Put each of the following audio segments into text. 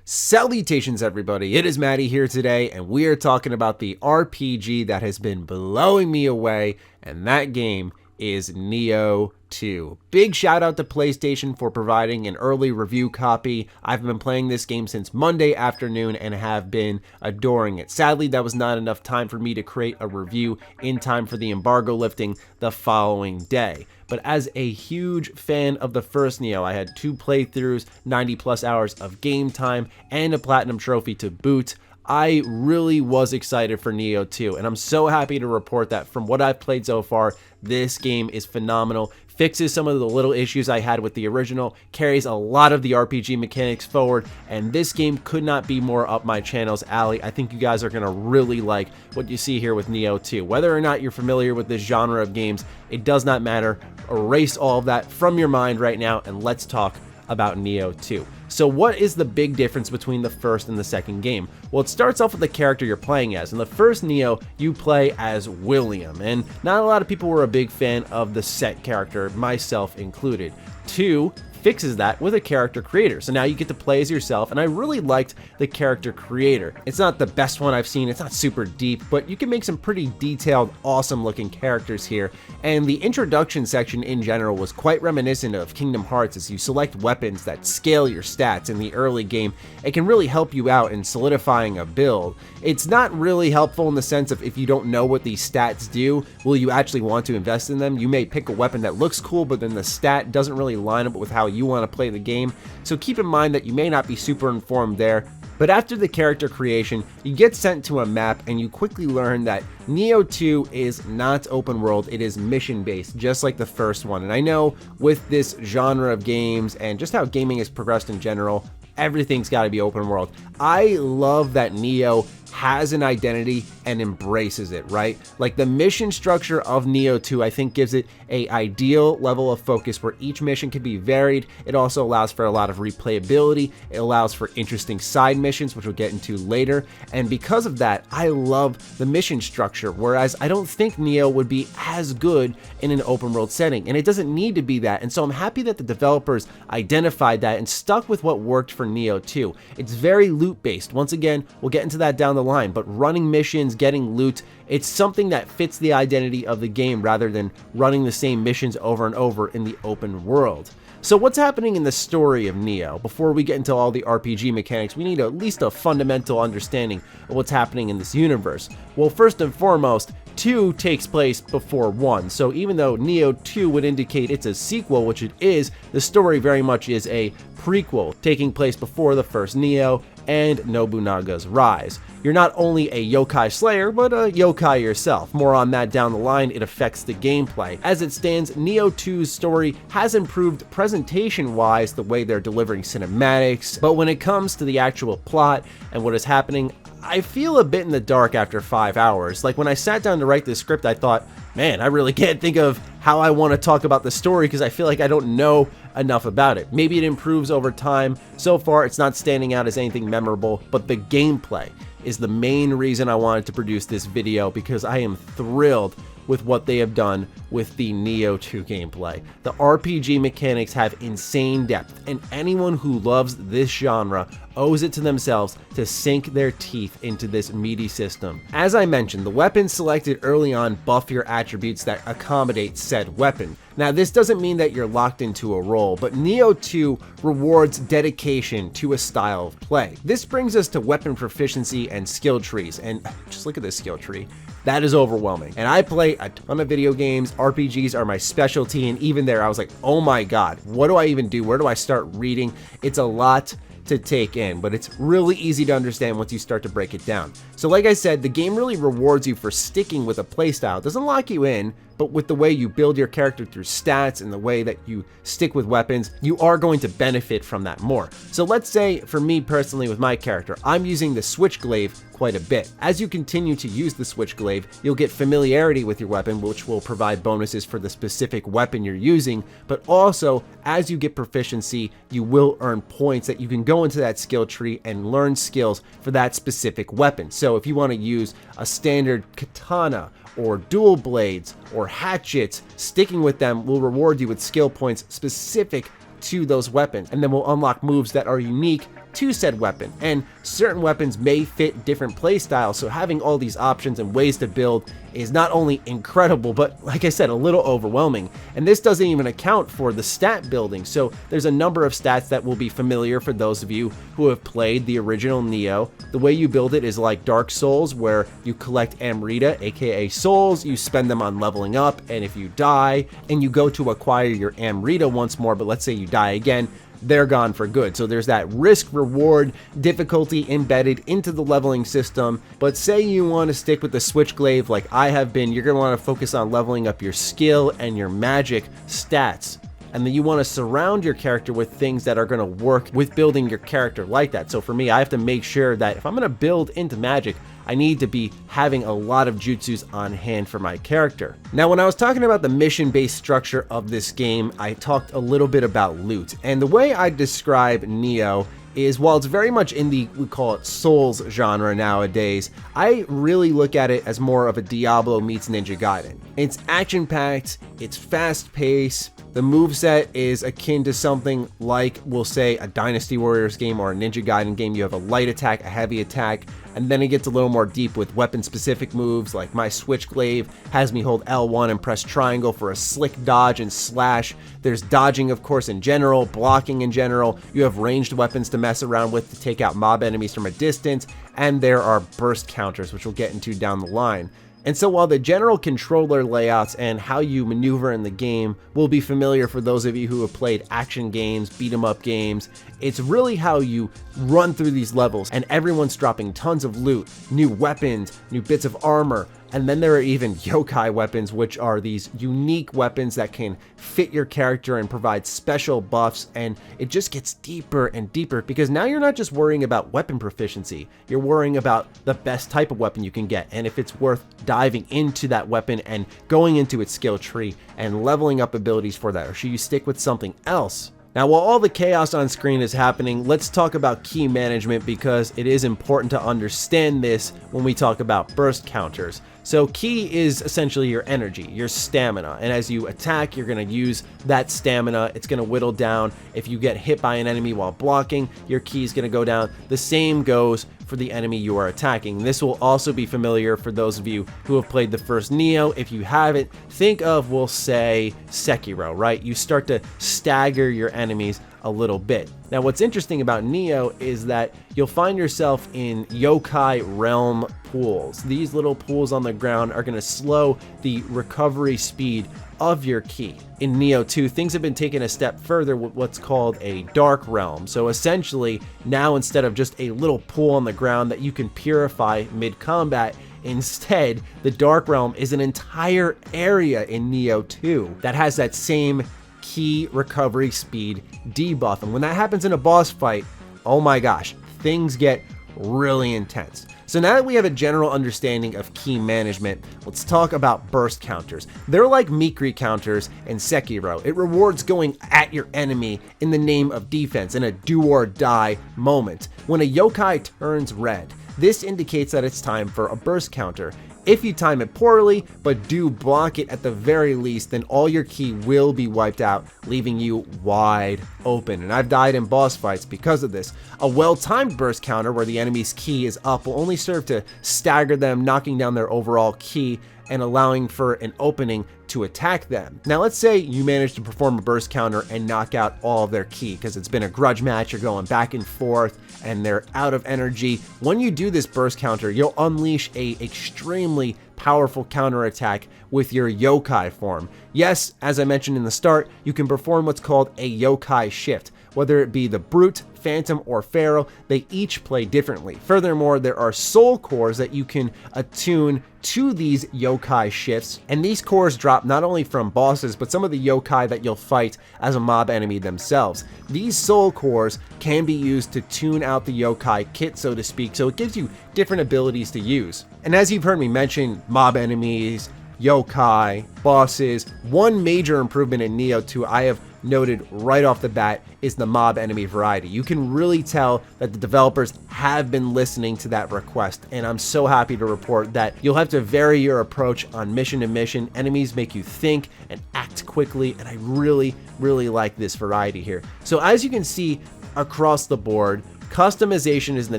Salutations everybody, it is Matty here today, and we are talking about the RPG that has been blowing me away, and that game is Nioh 2. Big shout out to PlayStation for providing an early review copy. I've been playing this game since Monday afternoon and have been adoring it. Sadly, that was not enough time for me to create a review in time for the embargo lifting the following day. But as a huge fan of the first Nioh, I had 2 playthroughs, 90 plus hours of game time, and a platinum trophy to boot. I really was excited for Nioh 2, and I'm so happy to report that from what I've played so far, this game is phenomenal, fixes some of the little issues I had with the original, carries a lot of the RPG mechanics forward, and this game could not be more up my channel's alley. I think you guys are going to really like what you see here with Nioh 2. Whether or not you're familiar with this genre of games, it does not matter. Erase all of that from your mind right now, and let's talk about Nioh 2. So what is the big difference between the first and the second game? Well, it starts off with the character you're playing as. In the first Nioh, you play as William, and not a lot of people were a big fan of the set character, myself included. 2 fixes that with a character creator. So now you get to play as yourself, and I really liked the character creator. It's not the best one I've seen, it's not super deep, but you can make some pretty detailed, awesome looking characters here. And the introduction section in general was quite reminiscent of Kingdom Hearts as you select weapons that scale your stats in the early game. It can really help you out in solidifying a build. It's not really helpful in the sense of if you don't know what these stats do, will you actually want to invest in them? You may pick a weapon that looks cool, but then the stat doesn't really line up with how you want to play the game, so keep in mind that you may not be super informed there. But after the character creation, you get sent to a map and you quickly learn that Nioh 2 is not open world, it is mission based, just like the first one. And I know with this genre of games and just how gaming has progressed in general, everything's got to be open world. I love that Nioh has an identity and embraces it, right? Like the mission structure of Nioh 2, I think gives it a ideal level of focus where each mission can be varied. It also allows for a lot of replayability. It allows for interesting side missions, which we'll get into later. And because of that, I love the mission structure, whereas I don't think Nioh would be as good in an open world setting, and it doesn't need to be that. And so I'm happy that the developers identified that and stuck with what worked for Nioh 2. It's very loot based. Once again, we'll get into that down the line, but running missions, getting loot, it's something that fits the identity of the game rather than running the same missions over and over in the open world. So what's happening in the story of Nioh? Before we get into all the RPG mechanics, we need at least a fundamental understanding of what's happening in this universe. Well, first and foremost, 2 takes place before 1, so even though Nioh 2 would indicate it's a sequel, which it is, the story very much is a prequel, taking place before the first Nioh and Nobunaga's rise. You're not only a yokai slayer, but a yokai yourself. More on that down the line, it affects the gameplay. As it stands, Nioh 2's story has improved presentation-wise, the way they're delivering cinematics, but when it comes to the actual plot and what is happening, I feel a bit in the dark after 5 hours. Like when I sat down to write this script, I thought, man, I really can't think of how I want to talk about the story because I feel like I don't know enough about it. Maybe it improves over time. So far, it's not standing out as anything memorable, but the gameplay is the main reason I wanted to produce this video because I am thrilled with what they have done with the Nioh 2 gameplay. The RPG mechanics have insane depth, and anyone who loves this genre owes it to themselves to sink their teeth into this meaty system. As I mentioned, the weapons selected early on buff your attributes that accommodate said weapon. Now, this doesn't mean that you're locked into a role, but Nioh 2 rewards dedication to a style of play. This brings us to weapon proficiency and skill trees, and just look at this skill tree. That is overwhelming. And I play a ton of video games. RPGs are my specialty, and even there I was like, oh my god, what do I even do? Where do I start reading? It's a lot to take in, but it's really easy to understand once you start to break it down. So like I said, the game really rewards you for sticking with a playstyle. It doesn't lock you in, but with the way you build your character through stats and the way that you stick with weapons, you are going to benefit from that more. So let's say, for me personally with my character, I'm using the switchglaive quite a bit. As you continue to use the switchglaive, you'll get familiarity with your weapon, which will provide bonuses for the specific weapon you're using, but also, as you get proficiency, you will earn points that you can go into that skill tree and learn skills for that specific weapon. So if you want to use a standard katana, or dual blades, or hatchets, sticking with them will reward you with skill points specific to those weapons, and then will unlock moves that are unique to said weapon, and certain weapons may fit different playstyles, so having all these options and ways to build is not only incredible, but like I said, a little overwhelming. And this doesn't even account for the stat building, so there's a number of stats that will be familiar for those of you who have played the original Nioh. The way you build it is like Dark Souls, where you collect Amrita, aka souls, you spend them on leveling up, and if you die and you go to acquire your Amrita once more, but let's say you die again, they're gone for good. So there's that risk reward difficulty embedded into the leveling system. But say you want to stick with the Switchglaive like I have been, you're going to want to focus on leveling up your skill and your magic stats. And then you want to surround your character with things that are going to work with building your character like that. So for me, I have to make sure that if I'm going to build into magic, I need to be having a lot of jutsus on hand for my character. Now, when I was talking about the mission-based structure of this game, I talked a little bit about loot. And the way I describe Nioh is, while it's very much in the, we call it Souls genre nowadays, I really look at it as more of a Diablo meets Ninja Gaiden. It's action-packed, it's fast-paced, the moveset is akin to something like, we'll say, a Dynasty Warriors game or a Ninja Gaiden game. You have a light attack, a heavy attack, and then it gets a little more deep with weapon-specific moves, like my Switchglaive has me hold L1 and press triangle for a slick dodge and slash. There's dodging, of course, in general, blocking in general. You have ranged weapons to mess around with to take out mob enemies from a distance, and there are burst counters, which we'll get into down the line. And so while the general controller layouts and how you maneuver in the game will be familiar for those of you who have played action games, beat 'em up games, it's really how you run through these levels, and everyone's dropping tons of loot, new weapons, new bits of armor, and then there are even yokai weapons, which are these unique weapons that can fit your character and provide special buffs, and it just gets deeper and deeper because now you're not just worrying about weapon proficiency, you're worrying about the best type of weapon you can get, and if it's worth diving into that weapon and going into its skill tree and leveling up abilities for that, or should you stick with something else? Now, while all the chaos on screen is happening, let's talk about key management because it is important to understand this when we talk about burst counters. So ki is essentially your energy, your stamina, and as you attack, you're going to use that stamina. It's going to whittle down. If you get hit by an enemy while blocking, your ki is going to go down. The same goes for the enemy you are attacking. This will also be familiar for those of you who have played the first Nioh. If you haven't, think of, we'll say, Sekiro, right? You start to stagger your enemies a little bit. Now, what's interesting about Nioh is that you'll find yourself in yokai realm pools. These little pools on the ground are going to slow the recovery speed of your ki. In Nioh 2, things have been taken a step further with what's called a dark realm. So essentially, now instead of just a little pool on the ground that you can purify mid-combat, instead, the dark realm is an entire area in Nioh 2 that has that same ki recovery speed debuff. And when that happens in a boss fight, oh my gosh, things get really intense. So now that we have a general understanding of ki management, let's talk about burst counters. They're like Mikri counters in Sekiro. It rewards going at your enemy in the name of defense in a do or die moment. When a yokai turns red, this indicates that it's time for a burst counter. If you time it poorly, but do block it at the very least, then all your ki will be wiped out, leaving you wide open. And I've died in boss fights because of this. A well-timed burst counter where the enemy's ki is up will only serve to stagger them, knocking down their overall ki and allowing for an opening to attack them. Now let's say you manage to perform a burst counter and knock out all of their ki because it's been a grudge match, you're going back and forth and they're out of energy. When you do this burst counter, you'll unleash a extremely powerful counterattack with your yokai form. Yes, as I mentioned in the start, you can perform what's called a yokai shift. Whether it be the Brute, Phantom, or Feral, they each play differently. Furthermore, there are soul cores that you can attune to these yokai shifts, and these cores drop not only from bosses, but some of the yokai that you'll fight as a mob enemy themselves. These soul cores can be used to tune out the yokai kit, so to speak, so it gives you different abilities to use. And as you've heard me mention, mob enemies, yokai, bosses, one major improvement in Nioh 2 I have noted right off the bat is the mob enemy variety. You can really tell that the developers have been listening to that request, and I'm so happy to report that you'll have to vary your approach on mission to mission. Enemies make you think and act quickly, and I really like this variety here. So as you can see across the board, Customization is the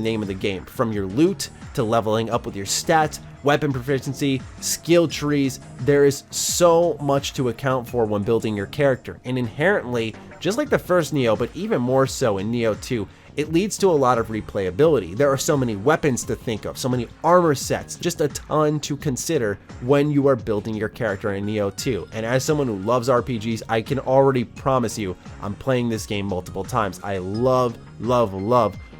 name of the game, from your loot to leveling up with your stats, weapon proficiency, skill trees. There is so much to account for when building your character, and inherently, just like the first Nioh, but even more so in Nioh 2, it leads to a lot of replayability. There are so many weapons to think of, so many armor sets, just a ton to consider when you are building your character in Nioh 2. And as someone who loves RPGs, I can already promise you I'm playing this game multiple times. I love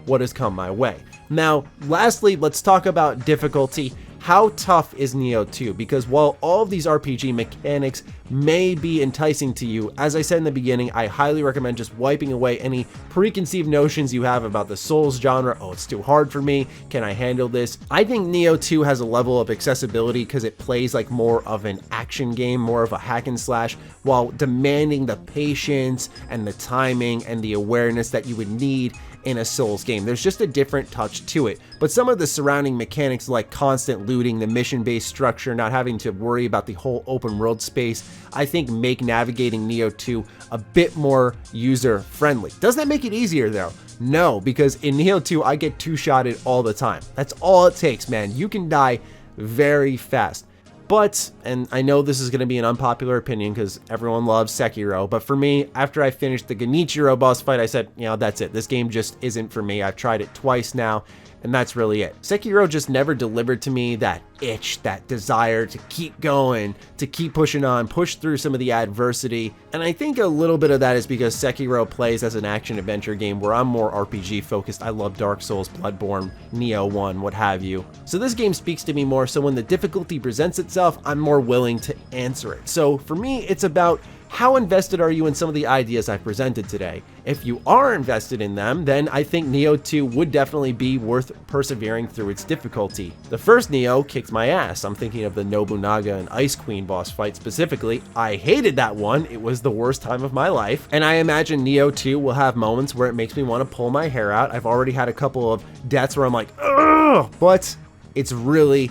what has come my way. Now, lastly, let's talk about difficulty. How tough is Nioh 2? Because while all of these RPG mechanics may be enticing to you, as I said in the beginning, I highly recommend just wiping away any preconceived notions you have about the Souls genre. Oh, it's too hard for me. Can I handle this? I think Nioh 2 has a level of accessibility because it plays like more of an action game, more of a hack and slash, while demanding the patience and the timing and the awareness that you would need in a Souls game. There's just a different touch to it. But some of the surrounding mechanics like constant looting, the mission-based structure, not having to worry about the whole open world space, I think make navigating Nioh 2 a bit more user-friendly. Does that make it easier though? No, because in Nioh 2 I get two-shotted all the time. That's all it takes, man. You can die very fast. But, and I know this is going to be an unpopular opinion because everyone loves Sekiro, but for me, after I finished the Genichiro boss fight, I said, you know, that's it. This game just isn't for me. I've tried it twice now, and that's really it. Sekiro just never delivered to me that itch, that desire to keep going, to keep pushing on, push through some of the adversity. And I think a little bit of that is because Sekiro plays as an action-adventure game where I'm more RPG focused. I love Dark Souls, Bloodborne, Nioh 1, what have you. So this game speaks to me more, so when the difficulty presents itself, I'm more willing to answer it. So for me, it's about how invested are you in some of the ideas I presented today? If you are invested in them, then I think Nioh 2 would definitely be worth persevering through its difficulty. The first Nioh kicked my ass. I'm thinking of the Nobunaga and Ice Queen boss fight specifically. I hated that one. It was the worst time of my life. And I imagine Nioh 2 will have moments where it makes me want to pull my hair out. I've already had a couple of deaths where I'm like, ugh, but it's really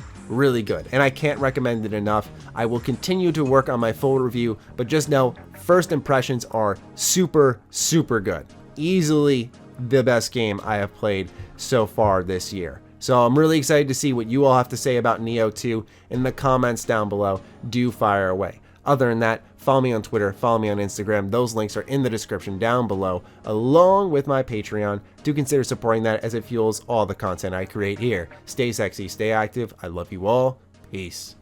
good, and I can't recommend it enough. I will continue to work on my full review, but just know first impressions are super good. Easily the best game I have played so far this year. So I'm really excited to see what you all have to say about Nioh 2 in the comments down below. Do fire away. Other than that, follow me on Twitter, follow me on Instagram. Those links are in the description down below, along with my Patreon. Do consider supporting that as it fuels all the content I create here. Stay sexy, stay active. I love you all. Peace.